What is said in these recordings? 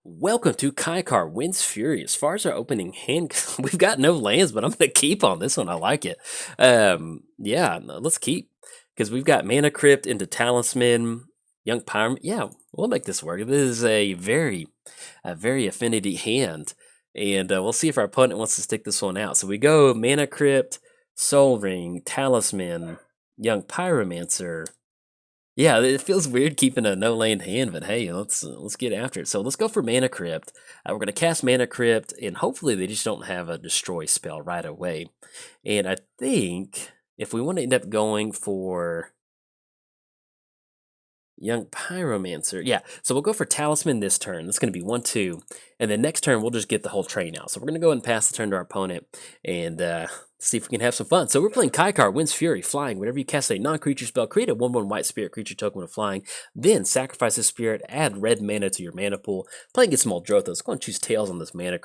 Welcome to Kykar Wins Fury. As far as our opening hand, we've got no lands, but I'm going to keep on this one. I like it. Yeah, no, let's keep because we've got Mana Crypt into Talisman, Young Pyramid. Yeah, we'll make this work. This is a very affinity hand, and we'll see if our opponent wants to stick this one out. So we go Mana Crypt, Soul Ring, Talisman, Young Pyromancer. Yeah, it feels weird keeping a no land hand, but hey, let's get after it. So let's go for Mana Crypt. We're gonna cast Mana Crypt, and hopefully they just don't have a destroy spell right away. And I think if we want to end up going for Young Pyromancer, yeah. So we'll go for Talisman this turn. That's gonna be 1-2, and then next turn we'll just get the whole train out. So we're gonna go ahead and pass the turn to our opponent, and see if we can have some fun. So we're playing Kykar, Wins Fury, Flying. Whenever you cast a non-creature spell, create a 1/1 white spirit creature token with flying. Then sacrifice a spirit, add red mana to your mana pool. Playing against Muldrotha. Let's go and choose Tails on this mana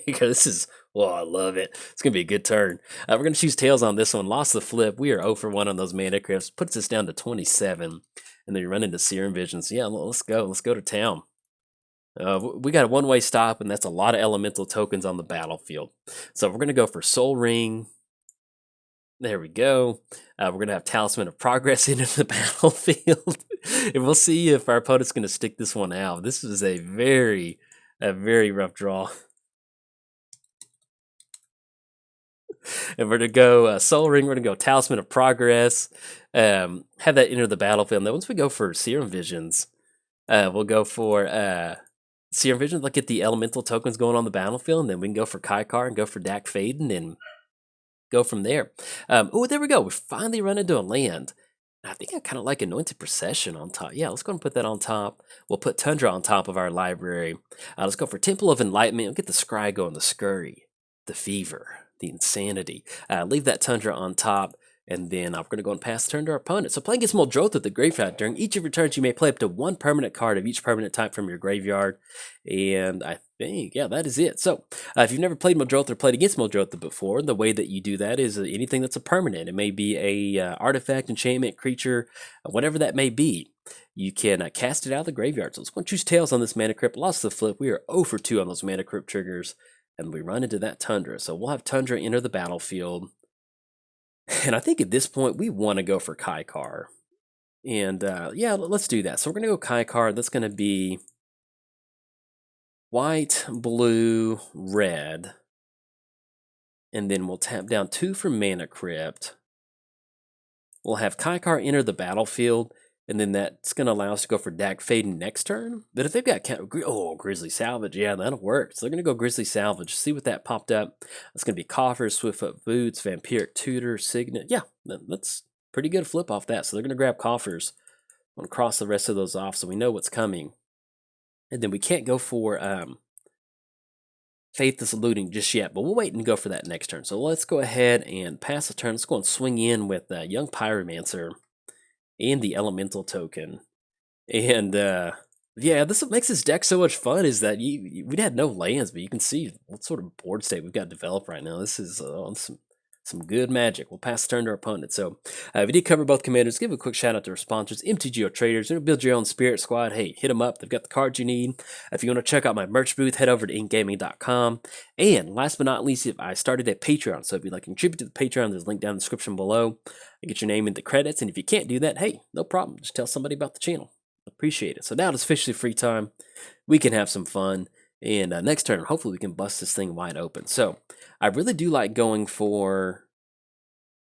because this is, I love it. It's going to be a good turn. We're going to choose Tails on this one. Lost the flip. We are 0 for 1 on those mana crypts. Puts us down to 27. And then you run into Serum Visions. Yeah, let's go. Let's go to town. We got a one-way stop, and that's a lot of elemental tokens on the battlefield. So we're going to go for Soul Ring. There we go. We're going to have Talisman of Progress into the battlefield. And we'll see if our opponent's going to stick this one out. This is a very rough draw. And we're going to go Soul Ring. We're going to go Talisman of Progress. Have that enter the battlefield. And then once we go for Serum Visions, we'll go for Serum Visions. Look at the elemental tokens going on the battlefield. And then we can go for Kykar and go for Dak Faden and go from there. Oh, there we go. We finally run into a land. I think I kind of like Anointed Procession on top. Yeah, let's go and put that on top. We'll put Tundra on top of our library. Let's go for Temple of Enlightenment. We'll get the Scry going, the Scurry, the Fever, the Insanity. Leave that Tundra on top. And then we're going to go and pass the turn to our opponent. So playing against Muldrotha at the graveyard, during each of your turns, you may play up to one permanent card of each permanent type from your graveyard. And I think, yeah, that is it. So if you've never played Muldrotha or played against Muldrotha before, the way that you do that is anything that's a permanent. It may be a artifact, enchantment, creature, whatever that may be. You can cast it out of the graveyard. So let's go and choose Tails on this Mana Crypt. Lost the flip. We are 0 for 2 on those Mana Crypt triggers. And we run into that Tundra. So we'll have Tundra enter the battlefield. And I think at this point, we want to go for Kykar. And yeah, let's do that. So we're going to go Kykar. That's going to be white, blue, red. And then we'll tap down 2 for Mana Crypt. We'll have Kykar enter the battlefield. And then that's going to allow us to go for Dak Faden next turn. But if they've got Grizzly Salvage, yeah, that'll work. So they're going to go Grizzly Salvage. See what that popped up. It's going to be Coffers, Swiftfoot Boots, Vampiric Tutor, Signet. Yeah, that's pretty good flip off that. So they're going to grab Coffers. I'm going to cross the rest of those off so we know what's coming. And then we can't go for Faithless Looting just yet, but we'll wait and go for that next turn. So let's go ahead and pass the turn. Let's go and swing in with Young Pyromancer and the elemental token. And yeah, this what makes this deck so much fun is that we had no lands, but you can see what sort of board state we've got developed right now. This is some good magic. We'll pass the turn to our opponent. So if you did cover both commanders, give a quick shout out to our sponsors, MTGOTraders. You know, build your own Spirit Squad. Hey, hit them up. They've got the cards you need. If you want to check out my merch booth, head over to inkgaming.com. And last but not least, I started a Patreon. So if you'd like to contribute to the Patreon, there's a link down in the description below. Get your name in the credits. And if you can't do that, hey, no problem. Just tell somebody about the channel. Appreciate it. So now it's officially free time. We can have some fun. And next turn, hopefully we can bust this thing wide open. So I really do like going for...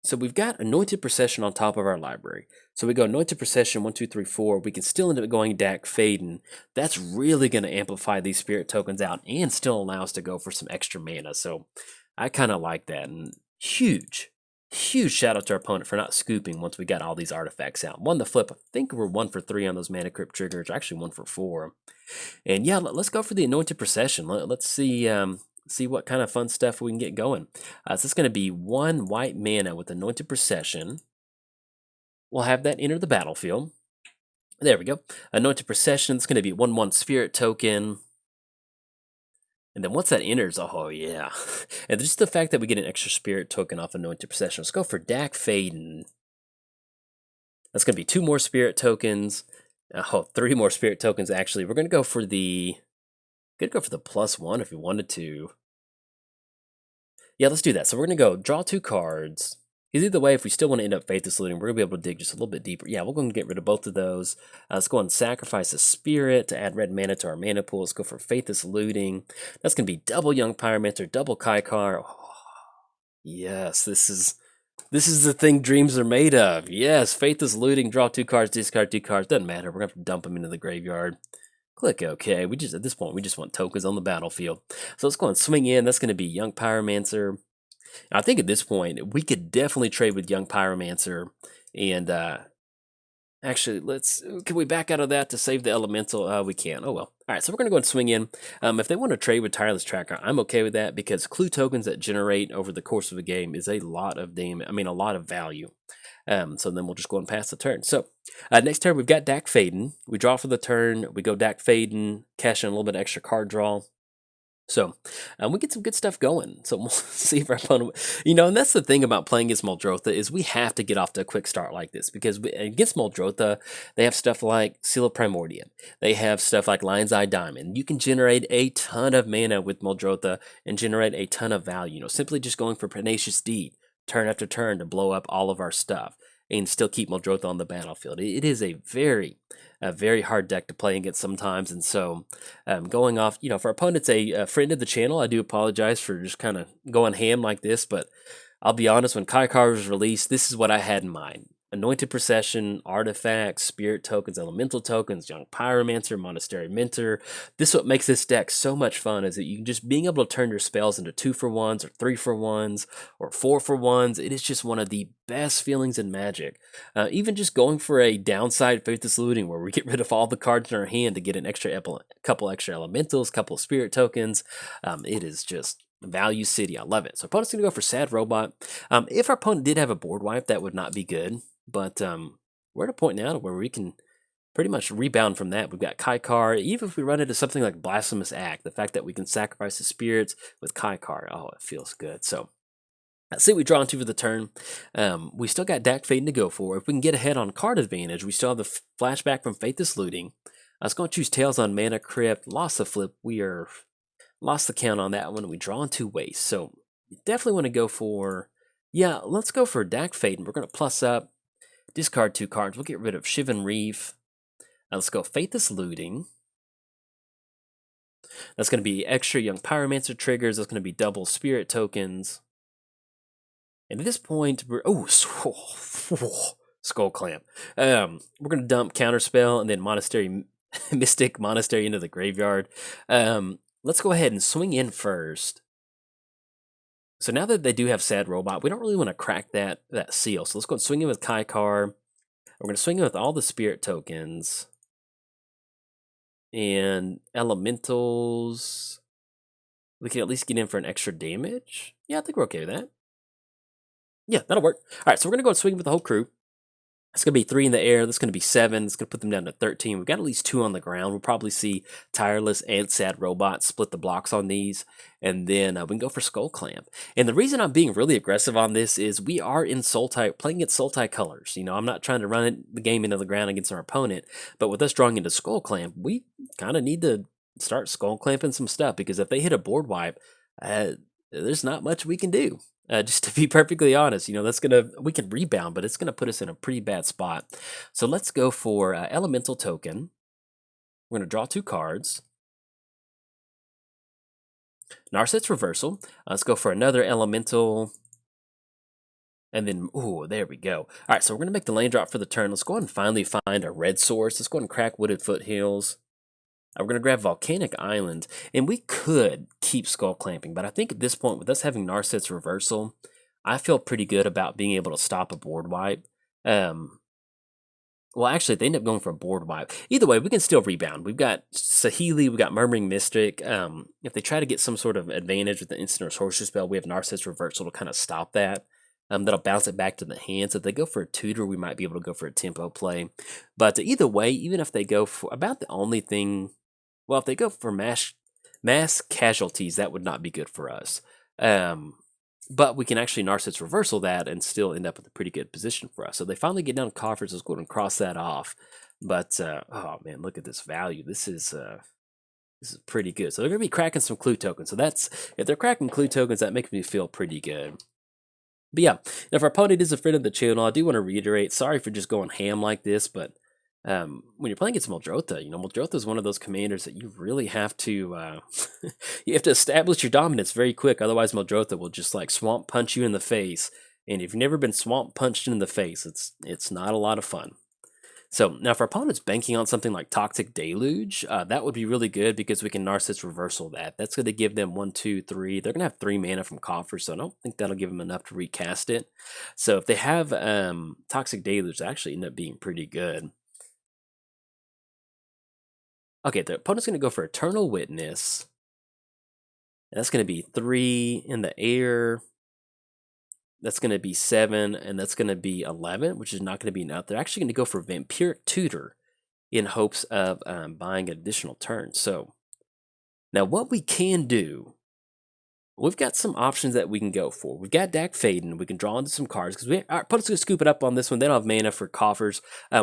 So we've got Anointed Procession on top of our library. So we go Anointed Procession 1, 2, 3, 4. We can still end up going Dak Faden. That's really going to amplify these spirit tokens out and still allow us to go for some extra mana. So I kind of like that. And huge shout out to our opponent for not scooping once we got all these artifacts out. Won the flip. I think we're 1 for 3 on those Mana Crypt triggers. Actually 1 for 4. And yeah, let's go for the Anointed Procession. Let's see what kind of fun stuff we can get going. So it's going to be 1 white mana with Anointed Procession. We'll have that enter the battlefield. There we go. Anointed Procession. It's going to be 1/1 Spirit token. And then once that enters, oh yeah. And just the fact that we get an extra Spirit token off Anointed Procession. Let's go for Dak Faden. That's going to be 2 more Spirit tokens. 3 more Spirit tokens actually. We're going to go for the Could go for the +1 if we wanted to. Yeah, let's do that. So we're going to go draw 2 cards. Because either way, if we still want to end up Faithless Looting, we're going to be able to dig just a little bit deeper. Yeah, we're going to get rid of both of those. Let's go and sacrifice a Spirit to add red mana to our mana pool. Let's go for Faithless Looting. That's going to be double Young Pyromancer, double Kykar. Oh, yes, this is the thing dreams are made of. Yes, Faithless Looting, draw 2 cards, discard 2 cards. Doesn't matter. We're going to have to dump them into the graveyard. Click OK. At this point, we just want tokens on the battlefield. So let's go and swing in. That's going to be Young Pyromancer. I think at this point, we could definitely trade with Young Pyromancer. And actually, can we back out of that to save the Elemental? We can't. Oh, well. All right, so we're going to go and swing in. If they want to trade with Tireless Tracker, I'm okay with that because clue tokens that generate over the course of a game is a lot of a lot of value. So then we'll just go and pass the turn. So next turn, we've got Dak Faden. We draw for the turn. We go Dak Faden, cash in a little bit extra card draw. So we get some good stuff going. So we'll see if our opponent, and that's the thing about playing against Muldrotha is we have to get off to a quick start like this because against Muldrotha, they have stuff like Seal of Primordium. They have stuff like Lion's Eye Diamond. You can generate a ton of mana with Muldrotha and generate a ton of value. Simply just going for Pernicious Deed turn after turn to blow up all of our stuff and still keep Muldrotha on the battlefield. It is a very hard deck to play against sometimes, and so going off, if our opponent's a friend of the channel, I do apologize for just kind of going ham like this, but I'll be honest, when Kykar was released, this is what I had in mind. Anointed Procession, Artifacts, Spirit Tokens, Elemental Tokens, Young Pyromancer, Monastery Mentor. This is what makes this deck so much fun, is that you can just being able to turn your spells into 2-for-1s or 3-for-1s or 4-for-1s. It is just one of the best feelings in Magic. Even just going for a downside Faithless Looting where we get rid of all the cards in our hand to get an couple extra Elementals, couple of Spirit Tokens. It is just value city. I love it. So opponent's going to go for Sad Robot. If our opponent did have a board wipe, that would not be good. But we're at a point now where we can pretty much rebound from that. We've got Kykar. Even if we run into something like Blasphemous Act, the fact that we can sacrifice the spirits with Kykar, oh, it feels good. So let's see what we draw into for the turn. We still got Dak Faden to go for. If we can get ahead on card advantage, we still have the flashback from Faithless Looting. I was going to choose Tails on Mana Crypt. Lost the flip. Lost the count on that one. We draw in 2 ways. So you definitely want to go for, let's go for Dak Faden. We're going to plus up. Discard 2 cards. We'll get rid of Shivan Reef. Let's go Faithless Looting. That's going to be extra Young Pyromancer triggers. That's going to be double Spirit Tokens. And at this point, Skull Clamp. We're going to dump Counterspell and then Mystic Monastery into the graveyard. Let's go ahead and swing in first. So now that they do have Sad Robot, we don't really want to crack that seal. So let's go and swing in with Kykar. We're going to swing in with all the Spirit Tokens. And Elementals. We can at least get in for an extra damage. Yeah, I think we're okay with that. Yeah, that'll work. All right, so we're going to go and swing with the whole crew. It's going to be 3 in the air. That's going to be 7. It's going to put them down to 13. We've got at least 2 on the ground. We'll probably see Tireless and Sad Robot split the blocks on these. And then we can go for Skull Clamp. And the reason I'm being really aggressive on this is we are in Sultai, playing against Sultai colors. I'm not trying to run the game into the ground against our opponent. But with us drawing into Skull Clamp, we kind of need to start Skull Clamping some stuff. Because if they hit a board wipe, there's not much we can do. Just to be perfectly honest, we can rebound, but it's gonna put us in a pretty bad spot. So let's go for Elemental Token. We're gonna draw 2 cards. Narset's Reversal. Let's go for another Elemental. And then, there we go. All right, so we're gonna make the lane drop for the turn. Let's go ahead and finally find a red source. Let's go ahead and crack Wooded Foothills. We're going to grab Volcanic Island, and we could keep Skull Clamping, but I think at this point, with us having Narset's Reversal, I feel pretty good about being able to stop a board wipe. Well, actually, they end up going for a board wipe. Either way, we can still rebound. We've got Saheeli, we've got Murmuring Mystic. If they try to get some sort of advantage with the instant or sorcery spell, we have Narset's Reversal to kind of stop that. That'll bounce it back to the hands. If they go for a tutor, we might be able to go for a tempo play. But either way, even if they go for about the only thing... Well, if they go for mass casualties, that would not be good for us. But we can actually Narset's Reversal that and still end up with a pretty good position for us. So they finally get down to coffers. Let's go ahead and cross that off. But, oh man, look at this value. This is This is pretty good. So they're going to be cracking some clue tokens. So that's, if they're cracking clue tokens, that makes me feel pretty good. But yeah, if our opponent is a friend of the channel, I do want to reiterate, sorry for just going ham like this, but when you're playing against Muldrotha, Muldrotha is one of those commanders that you really have to, you have to establish your dominance very quick. Otherwise, Muldrotha will just like swamp punch you in the face. And if you've never been swamp punched in the face, it's not a lot of fun. So now if our opponent's banking on something like Toxic Deluge, that would be really good because we can Narcissus Reversal that. That's going to give them 1, 2, 3. They're going to have 3 mana from Coffers, so I don't think that'll give them enough to recast it. So if they have Toxic Deluge, they actually end up being pretty good. Okay, the opponent's going to go for Eternal Witness. That's going to be 3 in the air. That's going to be 7, and that's going to be 11, which is not going to be enough. They're actually going to go for Vampiric Tutor in hopes of buying an additional turn. So now what we can do, we've got some options that we can go for. We've got Dak Faden. We can draw into some cards because our opponent's going to scoop it up on this one. They don't have mana for Coffers.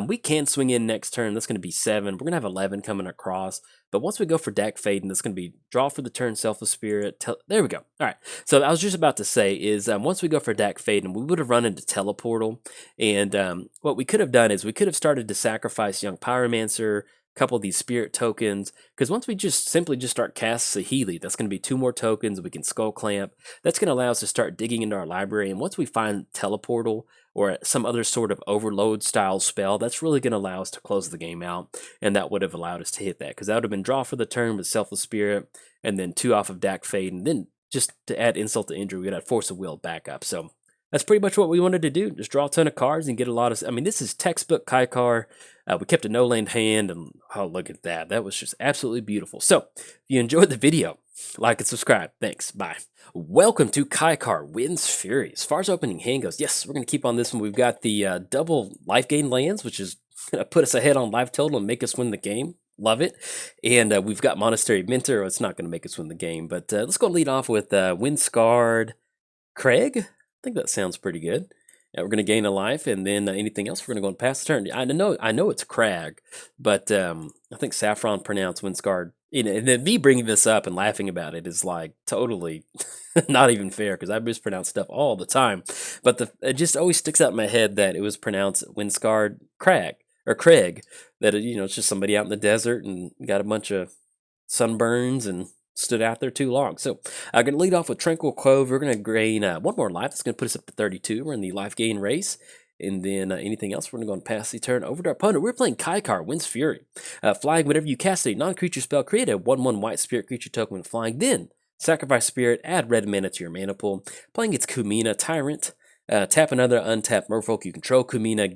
We can swing in next turn. That's going to be 7. We're going to have 11 coming across. But once we go for Dak Faden, that's going to be draw for the turn, Selfless Spirit. There we go. All right. So I was just about to say is once we go for Dak Faden, we would have run into Teleportal. And what we could have done is we could have started to sacrifice Young Pyromancer, couple of these spirit tokens, because once we just simply start cast Saheeli, that's going to be 2 more tokens. We can Skull Clamp. That's going to allow us to start digging into our library, and once we find Teleportal or some other sort of overload style spell, that's really going to allow us to close the game out, and that would have allowed us to hit that, because that would have been draw for the turn with Selfless Spirit, and then 2 off of Dak Fade, and then just to add insult to injury, we got Force of Will back up. So that's pretty much what we wanted to do. Just draw a ton of cards and get a lot of... I mean, this is textbook Kykar. We kept a no-land hand, and oh, look at that. That was just absolutely beautiful. So, if you enjoyed the video, like and subscribe. Thanks. Bye. Welcome to Kykar Wins Fury. As far as opening hand goes, yes, we're going to keep on this one. We've got the double life gain lands, which is going to put us ahead on life total and make us win the game. Love it. And we've got Monastery Mentor. It's not going to make us win the game, but let's go lead off with Windscarred Craig. I think that sounds pretty good. We're going to gain a life, and then anything else, we're going to go and pass the turn. I know it's Crag, but I think Saffron pronounced Windscarred. And then me bringing this up and laughing about it is like totally not even fair, because I mispronounce stuff all the time. But it just always sticks out in my head that it was pronounced Windscarred Crag or Craig. That it's just somebody out in the desert and got a bunch of sunburns and stood out there too long. So I'm going to lead off with Tranquil Cove. We're going to gain 1 more life. That's going to put us up to 32. We're in the life gain race. And then anything else, we're going to go and pass the turn over to our opponent. We're playing Kykar, Wins Fury. Flying, whenever you cast a non-creature spell, create a 1/1 white spirit creature token with flying. Then sacrifice spirit, add red mana to your mana pool. Playing its Kumena Tyrant. Tap another untapped merfolk you control. Kumena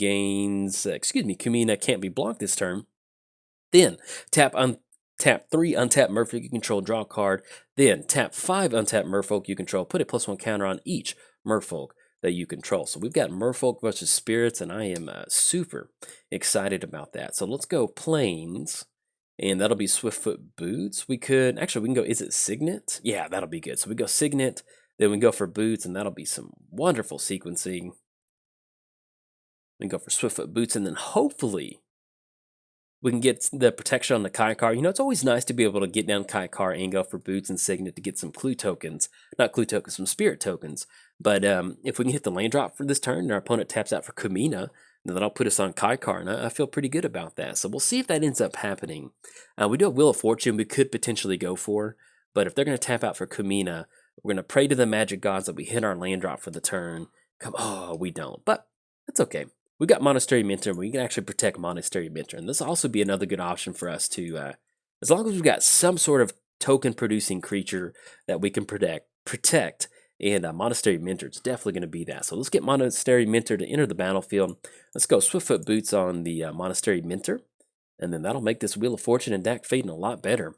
can't be blocked this turn. Then tap 3 untapped merfolk you control, draw a card. Then tap 5 untapped merfolk you control, put a +1 counter on each merfolk that you control. So we've got merfolk versus spirits, and I am super excited about that. So let's go plains, and that'll be Swiftfoot Boots. We can go, is it Signet? Yeah, that'll be good. So we go Signet, then we go for Boots, and that'll be some wonderful sequencing. We go for Swiftfoot Boots, and then hopefully we can get the protection on the Kykar. It's always nice to be able to get down Kykar and go for Boots and Signet to get some clue tokens. Not clue tokens, some spirit tokens. But if we can hit the land drop for this turn and our opponent taps out for Kumena, then that'll put us on Kykar, and I feel pretty good about that. So we'll see if that ends up happening. We do have Wheel of Fortune we could potentially go for, but if they're going to tap out for Kumena, we're going to pray to the magic gods that we hit our land drop for the turn. Oh, we don't, but that's okay. We got Monastery Mentor. We can actually protect Monastery Mentor, and this will also be another good option for us to, as long as we've got some sort of token-producing creature that we can protect, and Monastery Mentor is definitely going to be that. So let's get Monastery Mentor to enter the battlefield. Let's go Swiftfoot Boots on the Monastery Mentor, and then that'll make this Wheel of Fortune and Dak Faden a lot better.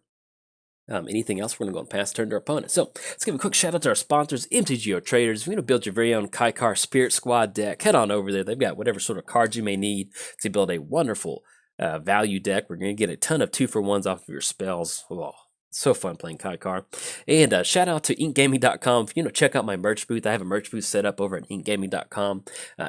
Anything else, we're going to go and pass turn to our opponent. So let's give a quick shout out to our sponsors, MTGOTraders. If you're going to build your very own Kykar Spirit Squad deck, head on over there. They've got whatever sort of cards you may need to build a wonderful value deck. We're going to get a ton of 2-for-1s off of your spells. Oh, So fun playing Kykar. And shout out to inkgaming.com. Check out my merch booth. I have a merch booth set up over at inkgaming.com.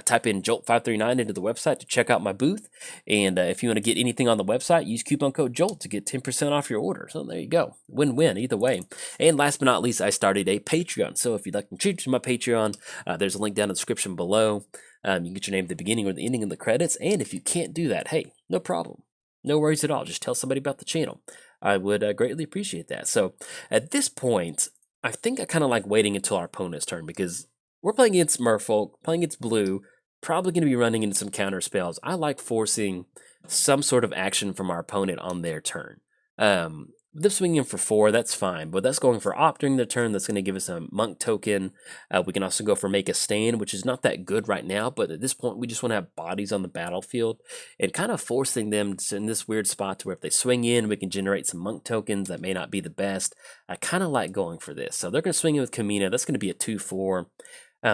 Type in Jolt539 into the website to check out my booth. And if you want to get anything on the website, use coupon code JOLT to get 10% off your order. So there you go. Win-win either way. And last but not least, I started a Patreon. So if you'd like to contribute to my Patreon, there's a link down in the description below. You can get your name at the beginning or the ending of the credits. And if you can't do that, hey, no problem. No worries at all. Just tell somebody about the channel. I would greatly appreciate that. So at this point, I think I kind of like waiting until our opponent's turn because we're playing against Merfolk, playing against Blue, probably going to be running into some counter spells. I like forcing some sort of action from our opponent on their turn. Them swinging in for 4, that's fine, but that's going for Opt during their turn. That's going to give us a Monk token. We can also go for Make a Stand, which is not that good right now, but at this point, we just want to have bodies on the battlefield and kind of forcing them in this weird spot to where if they swing in, we can generate some Monk tokens that may not be the best. I kind of like going for this. So they're going to swing in with Kumena. That's going to be a 2-4.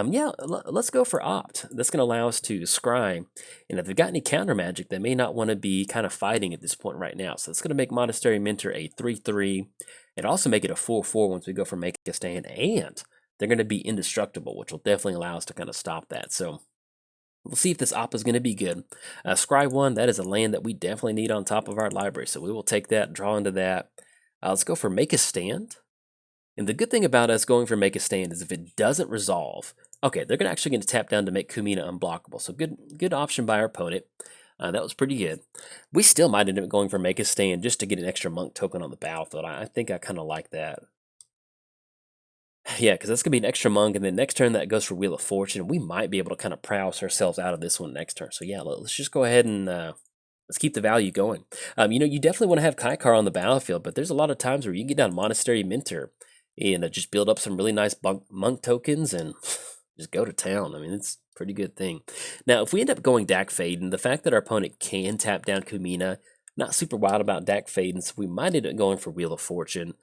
Yeah, let's go for Opt. That's going to allow us to scry. And if they've got any counter magic, they may not want to be kind of fighting at this point right now. So it's going to make Monastery Mentor a 3-3. And also make it a 4-4 once we go for Make a Stand. And they're going to be indestructible, which will definitely allow us to kind of stop that. So we'll see if this Opt is going to be good. Scry 1, that is a land that we definitely need on top of our library. So we will take that, draw into that. Let's go for Make a Stand. And the good thing about us going for Make a Stand is if it doesn't resolve, okay, they're actually going to tap down to make Kumena unblockable. So good option by our opponent. That was pretty good. We still might end up going for Make a Stand just to get an extra Monk token on the battlefield. I think I kind of like that. Yeah, because that's going to be an extra Monk, and then next turn that goes for Wheel of Fortune. We might be able to kind of prowess ourselves out of this one next turn. So yeah, let's just go ahead and let's keep the value going. You definitely want to have Kykar on the battlefield, but there's a lot of times where you can get down Monastery Mentor and just build up some really nice Monk tokens and just go to town. I mean, it's a pretty good thing. Now, if we end up going Dak Faden, the fact that our opponent can tap down Kumena, not super wild about Dak Faden, so we might end up going for Wheel of Fortune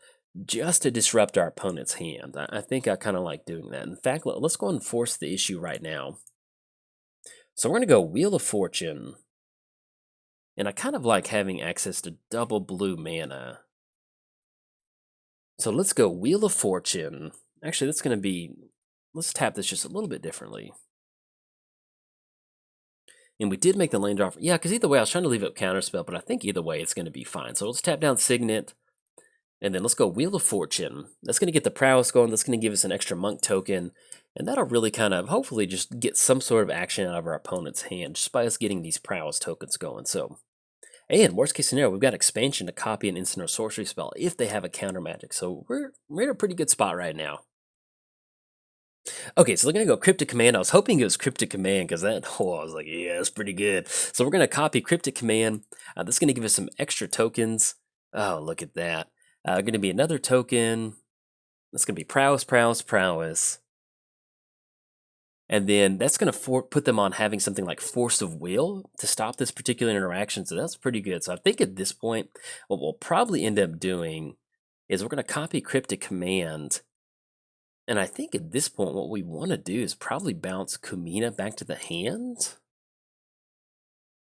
just to disrupt our opponent's hand. I think I kind of like doing that. In fact, let's go and force the issue right now. So we're going to go Wheel of Fortune, and I kind of like having access to double blue mana. So let's go Wheel of Fortune. Actually, that's going to be, let's tap this just a little bit differently. And we did make the lane draw. Yeah, because either way, I was trying to leave up Counterspell, but I think either way it's going to be fine. So let's tap down Signet, and then let's go Wheel of Fortune. That's going to get the prowess going. That's going to give us an extra Monk token, and that'll really kind of hopefully just get some sort of action out of our opponent's hand just by us getting these prowess tokens going. So, and worst case scenario, we've got expansion to copy an instant or sorcery spell if they have a counter magic. So we're in a pretty good spot right now. Okay, so we're going to go Cryptic Command. I was hoping it was Cryptic Command because I was like, yeah, that's pretty good. So we're going to copy Cryptic Command. That's going to give us some extra tokens. Oh, look at that. Going to be another token. That's going to be Prowess, Prowess, Prowess. And then that's going to put them on having something like Force of Will to stop this particular interaction. So that's pretty good. So I think at this point, what we'll probably end up doing is we're going to copy Cryptic Command. And I think at this point, what we want to do is probably bounce Kumena back to the hand.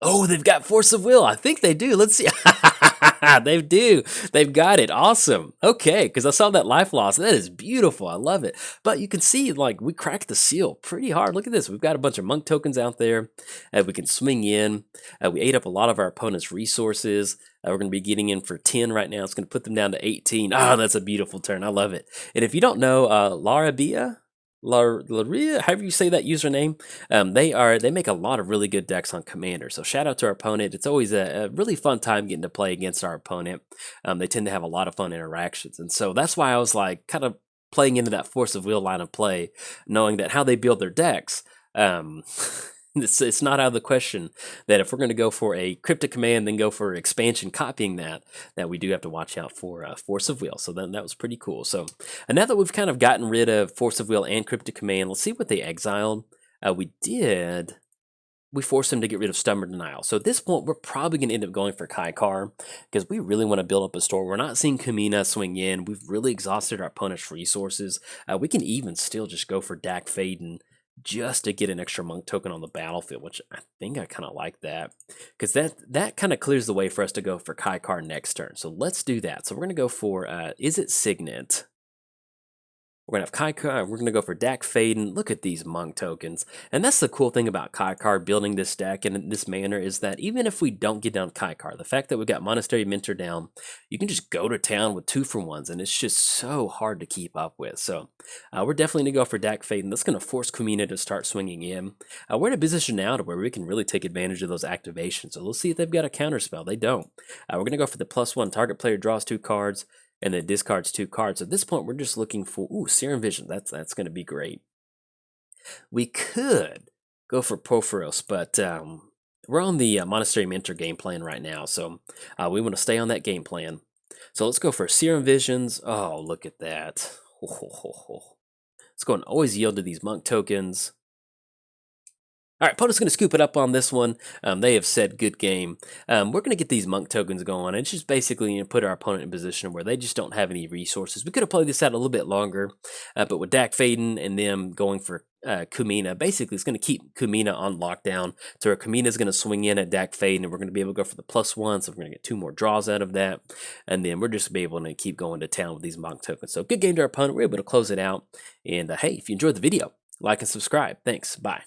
Oh, they've got Force of Will. I think they do. Let's see. They do. They've got it. Awesome. Okay, because I saw that life loss. That is beautiful. I love it. But you can see, like, we cracked the seal pretty hard. Look at this. We've got a bunch of Monk tokens out there. We can swing in. We ate up a lot of our opponent's resources. We're going to be getting in for 10 right now. It's going to put them down to 18. Oh, that's a beautiful turn. I love it. And if you don't know, Laria, however you say that username, they make a lot of really good decks on Commander. So shout out to our opponent. It's always a really fun time getting to play against our opponent. They tend to have a lot of fun interactions, and so that's why I was like kind of playing into that Force of Will line of play, knowing that how they build their decks. It's not out of the question that if we're going to go for a Cryptic Command, then go for expansion copying that we do have to watch out for Force of Will. So then that was pretty cool. So now that we've kind of gotten rid of Force of Will and Cryptic Command, let's see what they exiled. We forced them to get rid of Stubborn Denial. So at this point, we're probably going to end up going for Kykar because we really want to build up a store. We're not seeing Kumena swing in. We've really exhausted our opponent's resources. We can even still just go for Dak Faden just to get an extra monk token on the battlefield, which I think I kind of like that, because that kind of clears the way for us to go for Kykar next turn. So let's do that. So we're gonna go for is it Signet? We're going to have Kykar, we're going to go for Dak Faden. Look at these monk tokens. And that's the cool thing about Kykar building this deck in this manner is that even if we don't get down Kykar, the fact that we got Monastery Mentor down, you can just go to town with 2-for-1s, and it's just so hard to keep up with. So we're definitely going to go for Dak Faden. That's going to force Kumena to start swinging in. We're in a position now to where we can really take advantage of those activations. So we'll see if they've got a counterspell. They don't. We're going to go for the +1. Target player draws 2 cards. And then discards 2 cards. At this point, we're just looking for, Serum Vision. That's going to be great. We could go for Porphyros, but we're on the Monastery Mentor game plan right now, so we want to stay on that game plan. So let's go for Serum Visions. Oh, look at that. Let's go and always yield to these monk tokens. All right, opponent's going to scoop it up on this one. They have said good game. We're going to get these monk tokens going. It's just basically put our opponent in a position where they just don't have any resources. We could have played this out a little bit longer, but with Dak Faden and them going for Kumena, basically it's going to keep Kumena on lockdown. So our Kumena's going to swing in at Dak Faden, and we're going to be able to go for the +1, so we're going to get 2 more draws out of that. And then we're just be able to keep going to town with these monk tokens. So good game to our opponent. We're able to close it out. And hey, if you enjoyed the video, like and subscribe. Thanks. Bye.